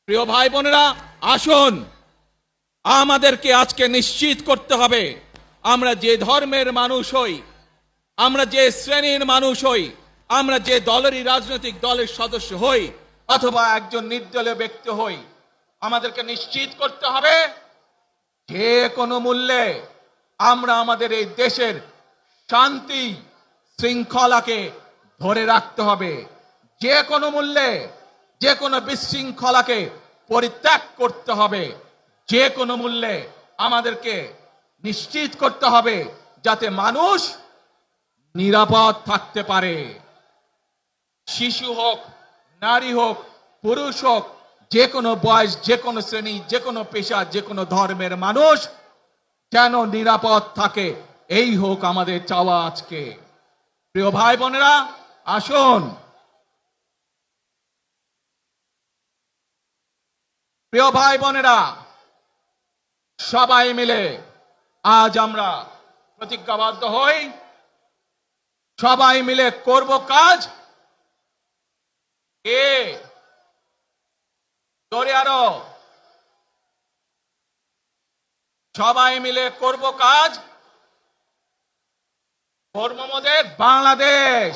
প্রিয় ভাই বোনেরা, আসুন আমাদেরকে আজকে নিশ্চিত করতে হবে আমরা যে ধর্মের মানুষ হই, আমরা যে শ্রেণীর মানুষ হই, আমরা যে দলেরই রাজনৈতিক দলের সদস্য হই অথবা একজন নির্দলীয় ব্যক্তি হই, আমাদেরকে নিশ্চিত করতে হবে যে কোনো মূল্যে আমরা আমাদের এই দেশের শান্তি শৃঙ্খলাকে ধরে রাখতে হবে। যে কোনো মূল্যে যে কোনো বিশৃঙ্খলাকে পরিত্যাগ করতে হবে। যে কোনো মূল্যে আমাদেরকে নিশ্চিত করতে হবে যাতে মানুষ নিরাপদ থাকতে পারে। শিশু হোক, নারী হোক, পুরুষ হোক, যে কোনো বয়স, যে কোনো শ্রেণী, যে কোনো পেশা, যে কোনো ধর্মের মানুষ যেন নিরাপদ থাকে, এই হোক আমাদের চাওয়া আজকে। প্রিয় ভাই বোনেরা, আসুন প্রিয় ভাই বোনেরা, সবাই মিলে আজ আমরা প্রতিজ্ঞাবদ্ধ হই, সবাই মিলে করব কাজ জোরে আরো সবাই মিলে করব কাজ, ধর্মমদের বাংলাদেশ।